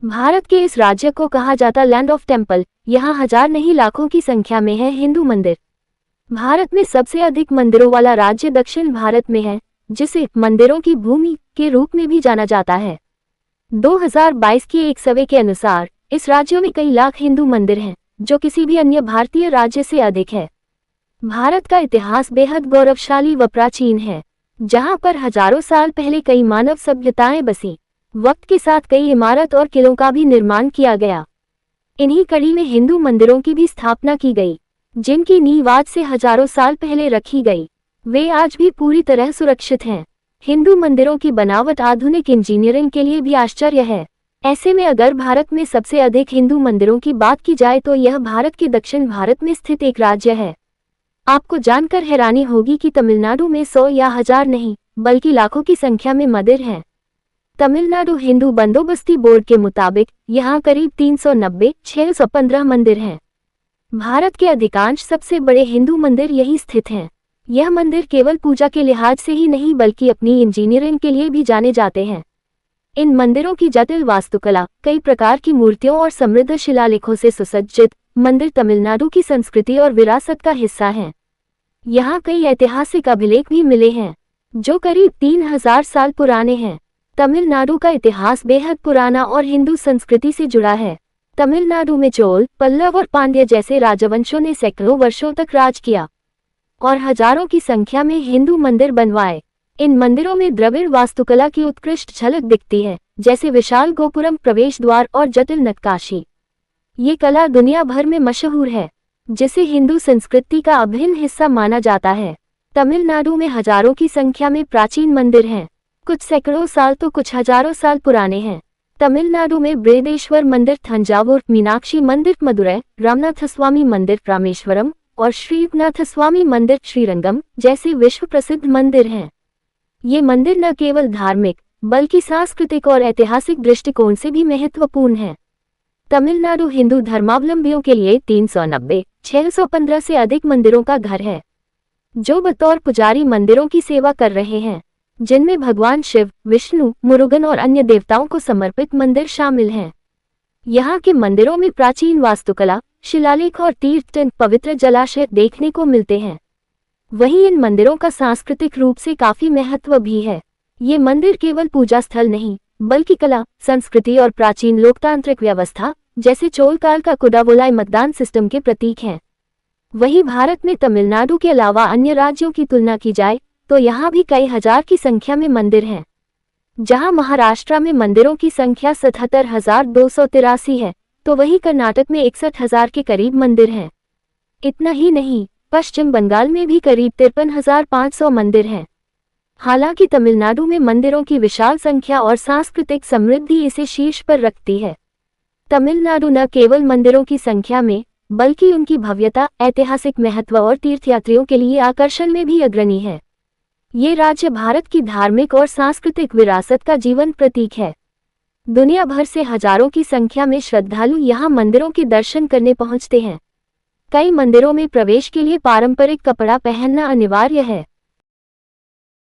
भारत के इस राज्य को कहा जाता लैंड ऑफ टेम्पल। यहाँ हजार नहीं लाखों की संख्या में है हिंदू मंदिर। भारत में सबसे अधिक मंदिरों वाला राज्य दक्षिण भारत में है, जिसे मंदिरों की भूमि के रूप में भी जाना जाता है। 2022 की एक सर्वे के अनुसार इस राज्य में कई लाख हिंदू मंदिर हैं, जो किसी भी अन्य भारतीय राज्य से अधिक है। भारत का इतिहास बेहद गौरवशाली व प्राचीन है, जहां पर हजारों साल पहले कई मानव सभ्यताएं बसी। वक्त के साथ कई इमारत और किलों का भी निर्माण किया गया। इन्हीं कड़ी में हिंदू मंदिरों की भी स्थापना की गई, जिनकी नींव आज से हजारों साल पहले रखी गई। वे आज भी पूरी तरह सुरक्षित हैं। हिंदू मंदिरों की बनावट आधुनिक इंजीनियरिंग के लिए भी आश्चर्य है। ऐसे में अगर भारत में सबसे अधिक हिंदू मंदिरों की बात की जाए तो यह भारत के दक्षिण भारत में स्थित एक राज्य है। आपको जानकर हैरानी होगी कि तमिलनाडु में 100 या 1000 नहीं, बल्कि लाखों की संख्या में मंदिर हैं। तमिलनाडु हिंदू बंदोबस्ती बोर्ड के मुताबिक यहाँ करीब 390-615 मंदिर हैं। भारत के अधिकांश सबसे बड़े हिंदू मंदिर यहीं स्थित हैं। यह मंदिर केवल पूजा के लिहाज से ही नहीं बल्कि अपनी इंजीनियरिंग के लिए भी जाने जाते हैं। इन मंदिरों की जटिल वास्तुकला, कई प्रकार की मूर्तियों और समृद्ध शिलालेखों से सुसज्जित मंदिर तमिलनाडु की संस्कृति और विरासत का हिस्सा हैं। यहाँ कई ऐतिहासिक अभिलेख भी मिले हैं, जो करीब 3000 साल पुराने हैं। तमिलनाडु का इतिहास बेहद पुराना और हिंदू संस्कृति से जुड़ा है। तमिलनाडु में चोल, पल्लव और पांड्य जैसे राजवंशों ने सैकड़ों वर्षों तक राज किया और हजारों की संख्या में हिंदू मंदिर बनवाए। इन मंदिरों में द्रविड़ वास्तुकला की उत्कृष्ट झलक दिखती है, जैसे विशाल गोपुरम, प्रवेश द्वार और जटिल नक्काशी। ये कला दुनिया भर में मशहूर है, जिसे हिंदू संस्कृति का अभिन्न हिस्सा माना जाता है। तमिलनाडु में हजारों की संख्या में प्राचीन मंदिर हैं, कुछ सैकड़ों साल तो कुछ हजारों साल पुराने हैं। तमिलनाडु में बृहदेश्वर मंदिर थंजावुर, मीनाक्षी मंदिर मदुरै, रामनाथस्वामी मंदिर रामेश्वरम और श्रीनाथस्वामी मंदिर श्रीरंगम जैसे विश्व प्रसिद्ध मंदिर हैं। ये मंदिर न केवल धार्मिक बल्कि सांस्कृतिक और ऐतिहासिक दृष्टिकोण से भी महत्वपूर्ण हैं। तमिलनाडु हिंदू धर्मावलंबियों के लिए 390-615 से अधिक मंदिरों का घर है, जो बतौर पुजारी मंदिरों की सेवा कर रहे हैं, जिनमें भगवान शिव, विष्णु, मुरुगन और अन्य देवताओं को समर्पित मंदिर शामिल हैं। यहाँ के मंदिरों में प्राचीन वास्तुकला, शिलालेख और तीर्थ पवित्र जलाशय देखने को मिलते हैं। वहीं इन मंदिरों का सांस्कृतिक रूप से काफी महत्व भी है। ये मंदिर केवल पूजा स्थल नहीं बल्कि कला, संस्कृति और प्राचीन लोकतांत्रिक व्यवस्था जैसे चोल काल का कुडावोलाई मतदान सिस्टम के प्रतीक हैं। वहीं भारत में तमिलनाडु के अलावा अन्य राज्यों की तुलना की जाए तो यहाँ भी कई हजार की संख्या में मंदिर हैं। जहाँ महाराष्ट्र में मंदिरों की संख्या 77,283 है, तो वहीं कर्नाटक में 61,000 के करीब मंदिर हैं। इतना ही नहीं, पश्चिम बंगाल में भी करीब 53,500 मंदिर हैं। हालांकि तमिलनाडु में मंदिरों की विशाल संख्या और सांस्कृतिक समृद्धि इसे शीर्ष पर रखती है। तमिलनाडु न केवल मंदिरों की संख्या में बल्कि उनकी भव्यता, ऐतिहासिक महत्व और तीर्थयात्रियों के लिए आकर्षण में भी अग्रणी है। ये राज्य भारत की धार्मिक और सांस्कृतिक विरासत का जीवन प्रतीक है। दुनिया भर से हजारों की संख्या में श्रद्धालु यहाँ मंदिरों के दर्शन करने पहुँचते हैं। कई मंदिरों में प्रवेश के लिए पारंपरिक कपड़ा पहनना अनिवार्य है।